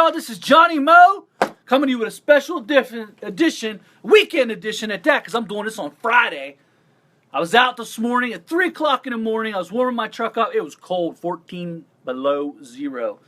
y'all? This is Johnny Moe coming to you with a special edition, weekend edition at that, because I'm doing this on Friday. I was out this morning at 3 o'clock in the morning. I was warming my truck up. It was cold, 14 below zero.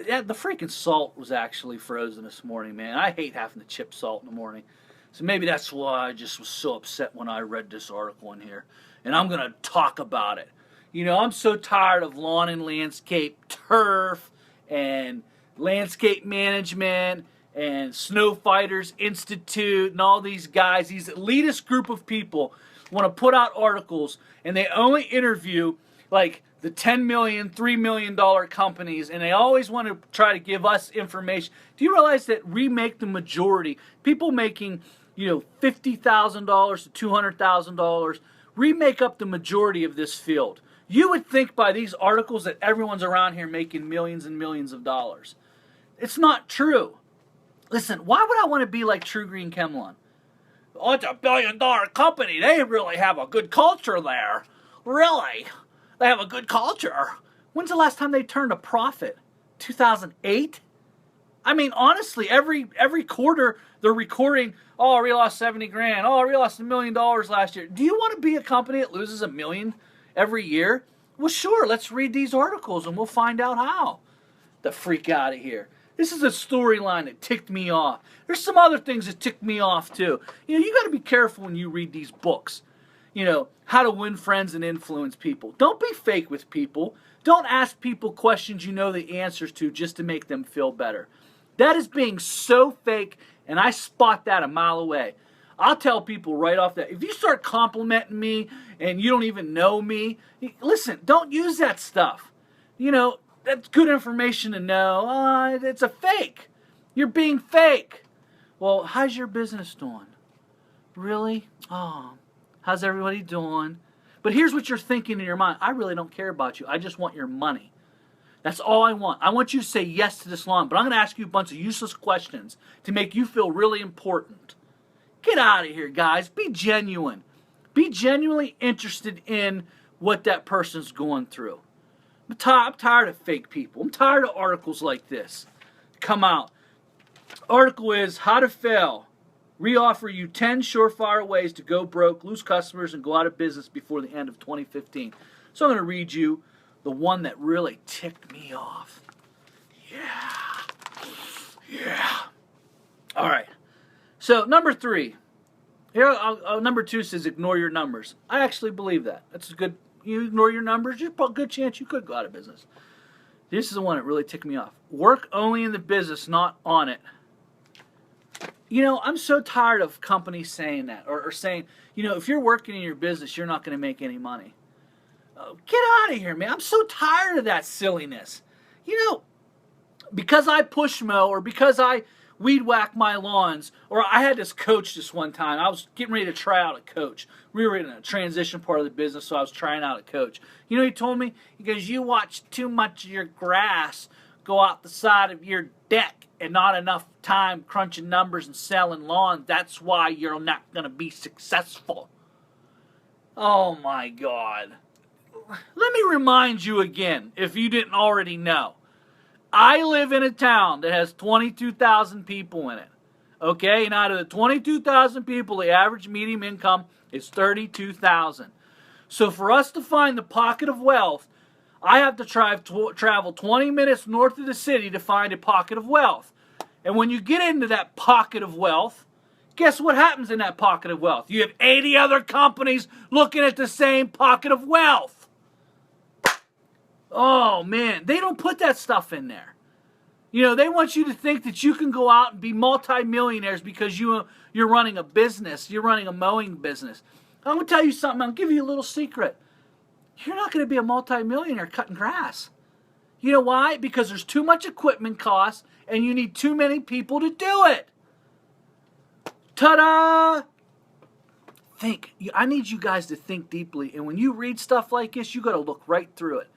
Yeah, the freaking salt was actually frozen this morning, man. I hate having to chip salt in the morning. So maybe that's why I just was so upset when I read this article in here. And I'm going to talk about it. You know, I'm so tired of lawn and landscape turf and landscape management and Snow Fighters Institute and all these guys, these elitist group of people want to put out articles and they only interview like the $10 million, $3 million companies, and they always want to try to give us information. Do you realize that we make the majority, people making, $50,000 to $200,000, we make up the majority of this field. You would think by these articles that everyone's around here making millions and millions of dollars. It's not true. Listen, why would I want to be like True Green Chemlon? Oh, it's $1 billion company. They really have a good culture there. Really? They have a good culture. When's the last time they turned a profit? 2008? I mean, honestly, every quarter they're recording, oh, we lost 70 grand. Oh, we lost $1 million last year. Do you want to be a company that loses $1 million every year? Well, sure, let's read these articles and we'll find out how. The freak out of here. This is a storyline that ticked me off. There's some other things that ticked me off too. You got to be careful when you read these books. How to win friends and influence people. Don't be fake with people. Don't ask people questions you know the answers to just to make them feel better. That is being so fake, and I spot that a mile away. I'll tell people right off that if you start complimenting me and you don't even know me, listen, don't use that stuff. That's good information to know. It's a fake. You're being fake. Well, how's your business doing? Really? Oh, how's everybody doing? But here's what you're thinking in your mind. I really don't care about you. I just want your money. That's all I want. I want you to say yes to this lawn, but I'm going to ask you a bunch of useless questions to make you feel really important. Get out of here, guys. Be genuine. Be genuinely interested in what that person's going through. I'm tired of fake people. I'm tired of articles like this. Come out. Article is How to Fail. Re-offer you 10 surefire ways to go broke, lose customers, and go out of business before the end of 2015. So I'm going to read you the one that really ticked me off. Yeah. All right. So number 3. Here, number 2 says ignore your numbers. I actually believe that. That's a good. You ignore your numbers, there's a good chance you could go out of business. This is the one that really ticked me off. Work only in the business, not on it. I'm so tired of companies saying that or saying, if you're working in your business, you're not going to make any money. Get out of here, man. I'm so tired of that silliness. Because I push mow or because I weed whack my lawns, or I had this coach this one time. I was getting ready to try out a coach. We were in a transition part of the business, so I was trying out a coach. He told me, he goes, you watch too much of your grass go out the side of your deck and not enough time crunching numbers and selling lawns. That's why you're not going to be successful. Oh my God. Let me remind you again, if you didn't already know. I live in a town that has 22,000 people in it. Okay? And out of the 22,000 people, the average median income is 32,000. So for us to find the pocket of wealth, I have to travel 20 minutes north of the city to find a pocket of wealth. And when you get into that pocket of wealth, guess what happens in that pocket of wealth? You have 80 other companies looking at the same pocket of wealth. Oh, man, they don't put that stuff in there. They want you to think that you can go out and be multimillionaires because you're running a business. You're running a mowing business. I'm going to tell you something. I'll give you a little secret. You're not going to be a multimillionaire cutting grass. You know why? Because there's too much equipment costs and you need too many people to do it. Ta-da! I need you guys to think deeply. And when you read stuff like this, you got to look right through it.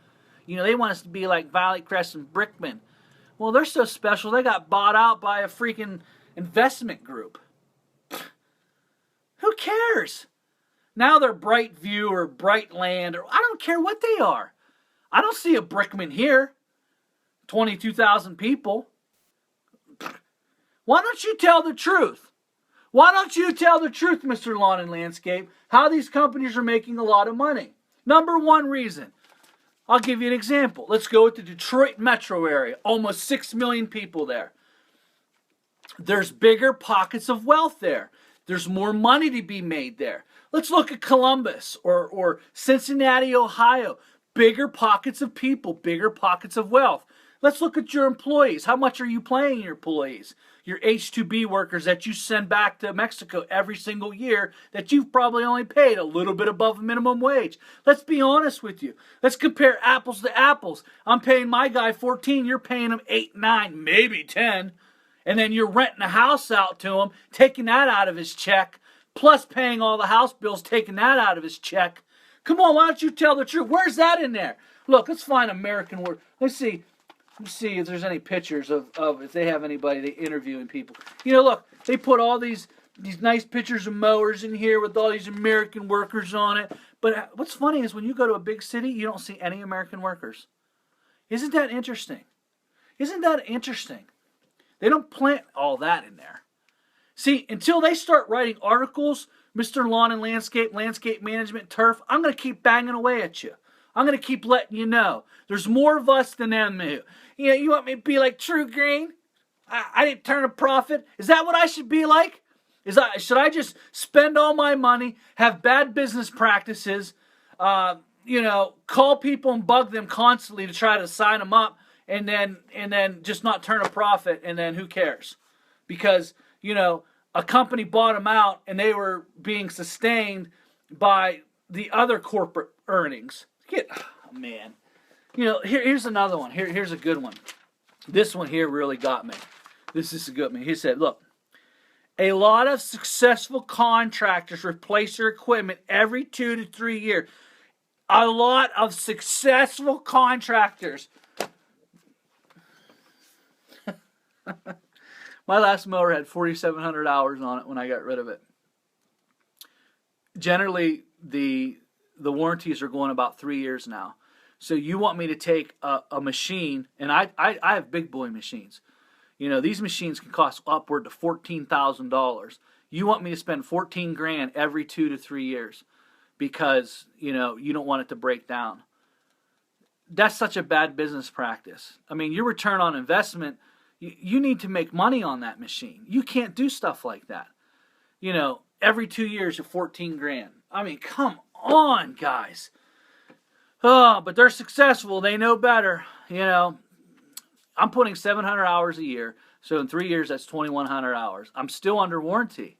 They want us to be like Valley Crest and Brickman. Well, they're so special, they got bought out by a freaking investment group. Who cares? Now they're Bright View or Bright Land, or I don't care what they are. I don't see a Brickman here. 22,000 people. Why don't you tell the truth? Why don't you tell the truth, Mr. Lawn and Landscape, how these companies are making a lot of money? Number one reason. I'll give you an example. Let's go with the Detroit metro area. Almost 6 million people there. There's bigger pockets of wealth there. There's more money to be made there. Let's look at Columbus or Cincinnati, Ohio. Bigger pockets of people, bigger pockets of wealth. Let's look at your employees. How much are you paying your employees? Your H-2B workers that you send back to Mexico every single year that you've probably only paid a little bit above minimum wage. Let's be honest with you. Let's compare apples to apples. I'm paying my guy 14, you're paying him 8, 9, maybe 10. And then you're renting a house out to him, taking that out of his check, plus paying all the house bills, taking that out of his check. Come on, why don't you tell the truth? Where's that in there? Look, let's find American word. Let's see if there's any pictures of if they have anybody they interviewing people. You know, look, they put all these nice pictures of mowers in here with all these American workers on it. But what's funny is when you go to a big city, you don't see any American workers. Isn't that interesting? Isn't that interesting? They don't plant all that in there. See, until they start writing articles, Mr. Lawn and Landscape, Landscape Management, Turf, I'm going to keep banging away at you. I'm going to keep letting you know. There's more of us than them. You know, you want me to be like True Green? I didn't turn a profit. Is that what I should be like? Should I just spend all my money, have bad business practices, you know, call people and bug them constantly to try to sign them up, and then just not turn a profit, and then who cares? Because, you know, a company bought them out and they were being sustained by the other corporate earnings. Oh, man. You know, here's another one. Here's a good one. This one here really got me. This is a good one. He said, look, a lot of successful contractors replace their equipment every 2 to 3 years. A lot of successful contractors. My last mower had 4,700 hours on it when I got rid of it. Generally, the warranties are going about 3 years now. So you want me to take a machine, and I have big boy machines. You know, these machines can cost upward to $14,000. You want me to spend 14 grand every 2 to 3 years because, you know, you don't want it to break down. That's such a bad business practice. I mean, your return on investment, you need to make money on that machine. You can't do stuff like that. You know, every 2 years, you're 14 grand. I mean, come on, guys. Oh, but they're successful. They know better. You know, I'm putting 700 hours a year. So in 3 years, that's 2,100 hours. I'm still under warranty.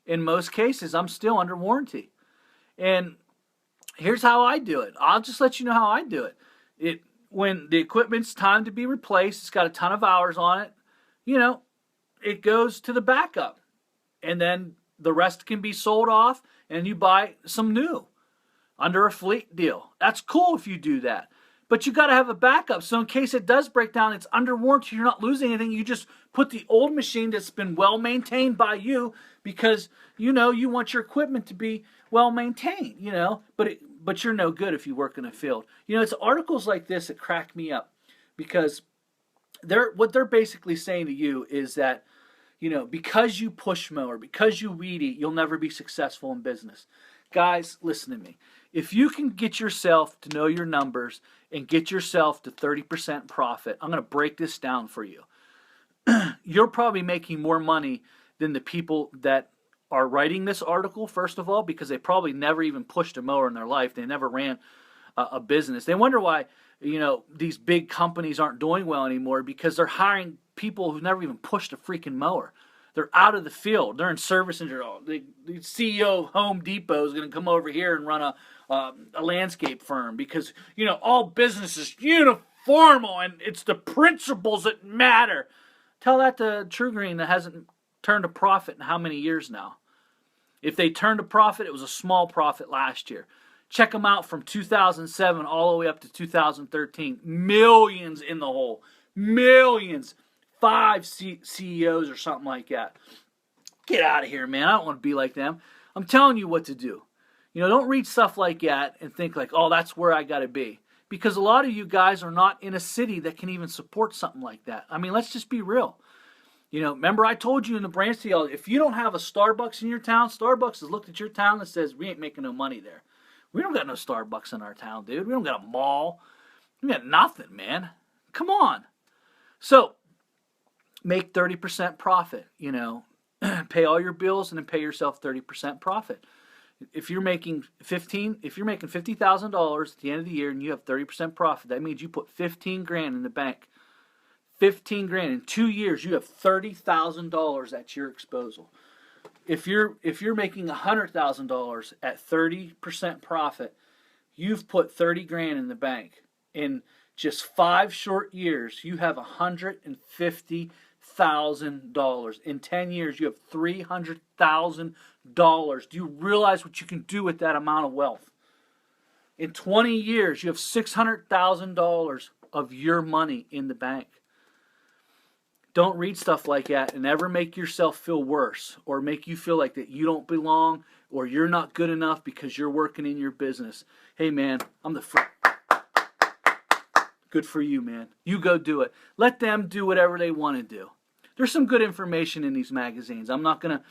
In most cases, I'm still under warranty. And here's how I do it. I'll just let you know how I do it. When the equipment's time to be replaced, it's got a ton of hours on it, you know, it goes to the backup. And then the rest can be sold off and you buy some new under a fleet deal. That's cool if you do that. But you got to have a backup. So in case it does break down, it's under warranty. You're not losing anything. You just put the old machine that's been well maintained by you because, you know, you want your equipment to be well maintained, you know, but you're no good if you work in a field. You know, it's articles like this that crack me up because what they're basically saying to you is that, you know, because you push mower, because you weed eat, you'll never be successful in business. Guys, listen to me. If you can get yourself to know your numbers and get yourself to 30% profit, I'm going to break this down for you. You're probably making more money than the people that are writing this article, first of all, because they probably never even pushed a mower in their life. They never ran a business. They wonder why, you know, these big companies aren't doing well anymore because they're hiring people who've never even pushed a freaking mower. They're out of the field. They're in service and the CEO of Home Depot is going to come over here and run a landscape firm because, you know, all business is uniformal and it's the principles that matter. Tell that to True Green that hasn't turned a profit in how many years now? If they turned a profit, it was a small profit last year. Check them out from 2007 all the way up to 2013. Millions in the hole. Millions. 5 CEOs or something like that. Get out of here, man. I don't want to be like them. I'm telling you what to do. You know, don't read stuff like that and think like, oh, that's where I got to be. Because a lot of you guys are not in a city that can even support something like that. I mean, let's just be real. You know, remember I told you in the branch deal, if you don't have a Starbucks in your town, Starbucks has looked at your town and says, we ain't making no money there. We don't got no Starbucks in our town, dude. We don't got a mall. We got nothing, man. Come on. So, make 30% profit, you know. Pay all your bills and then pay yourself 30% profit. If you're making $50,000 at the end of the year and you have 30% profit, that means you put 15 grand in the bank. 15 grand in 2 years, you have $30,000 at your disposal. If you're making $100,000 at 30% profit, you've put 30 grand in the bank. In just 5 short years, you have $150,000. In 10 years, you have $300,000. Do you realize what you can do with that amount of wealth? In 20 years, you have $600,000 of your money in the bank. Don't read stuff like that and ever make yourself feel worse or make you feel like that you don't belong or you're not good enough because you're working in your business. Hey, man, I'm the good for you, man. You go do it. Let them do whatever they want to do. There's some good information in these magazines. I'm not going to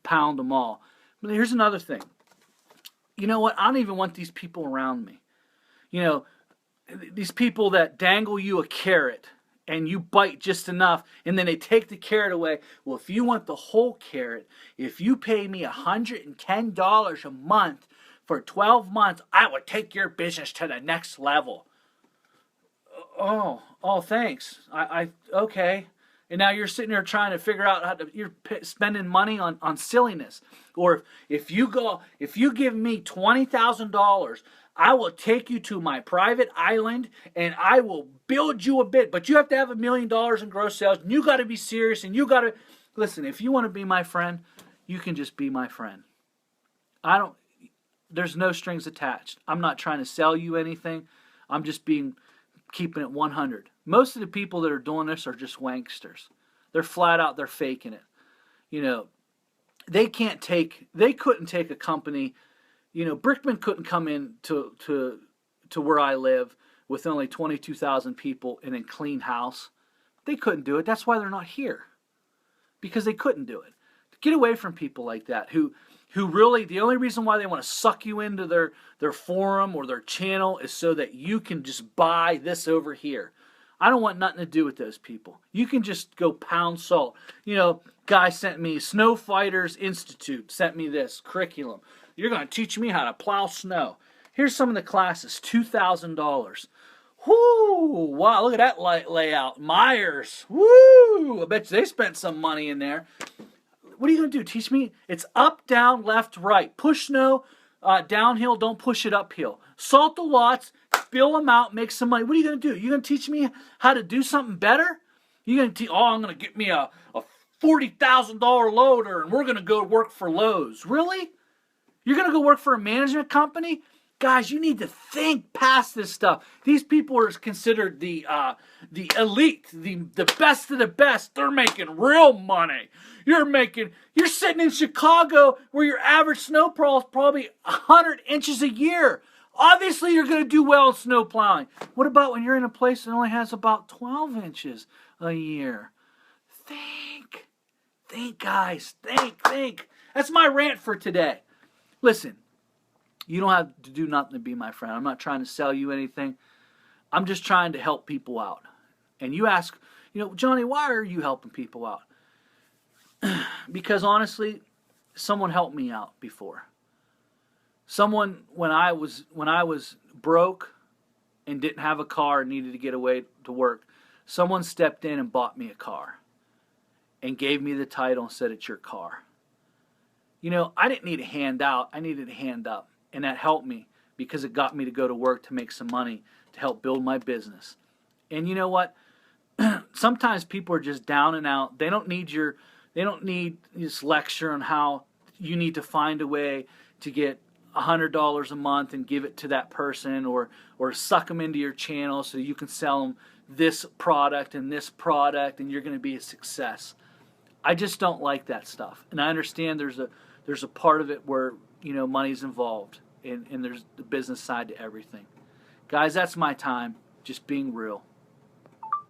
pound them all. But here's another thing. You know what? I don't even want these people around me. You know, these people that dangle you a carrot and you bite just enough, and then they take the carrot away. Well, if you want the whole carrot, if you pay me $110 a month for 12 months, I will take your business to the next level. Oh, thanks. Okay. And now you're sitting there trying to figure out how to, you're spending money on silliness. Or if you give me $20,000, I will take you to my private island and I will build you a bit. But you have to have $1 million in gross sales. And you got to be serious. And you got to listen. If you want to be my friend, you can just be my friend. There's no strings attached. I'm not trying to sell you anything. I'm just keeping it 100. Most of the people that are doing this are just wanksters. They're flat out. They're faking it. You know, they couldn't take a company. You know, Brickman couldn't come in to where I live with only 22,000 people in a clean house. They couldn't do it. That's why they're not here. Because they couldn't do it. Get away from people like that who really, the only reason why they want to suck you into their forum or their channel is so that you can just buy this over here. I don't want nothing to do with those people. You can just go pound salt. You know, guy sent me, Snow Fighters Institute sent me this curriculum. You're going to teach me how to plow snow. Here's some of the classes, $2,000. Whoo! Wow, look at that layout. Myers. Woo! I bet you they spent some money in there. What are you going to do? Teach me? It's up, down, left, right. Push snow downhill. Don't push it uphill. Salt the lots. Fill them out. Make some money. What are you going to do? You going to teach me how to do something better? You going to I'm going to get me a $40,000 loader and we're going to go work for Lowe's. Really? You're going to go work for a management company? Guys, you need to think past this stuff. These people are considered the elite, the best of the best. They're making real money. You're sitting in Chicago where your average snowplow is probably 100 inches a year. Obviously, you're going to do well in snow plowing. What about when you're in a place that only has about 12 inches a year? Think, guys. Think. That's my rant for today. Listen, you don't have to do nothing to be my friend. I'm not trying to sell you anything. I'm just trying to help people out. And you ask, Johnny, why are you helping people out? Because honestly, someone helped me out before. Someone, when I was broke and didn't have a car and needed to get away to work, someone stepped in and bought me a car and gave me the title and said, it's your car. I didn't need a handout. I needed a hand up. And that helped me because it got me to go to work to make some money to help build my business. And you know what? Sometimes people are just down and out. They don't need this lecture on how you need to find a way to get $100 a month and give it to that person or suck them into your channel so you can sell them this product and you're going to be a success. I just don't like that stuff. And I understand there's a part of it where money's involved and there's the business side to everything. Guys, that's my time. Just being real.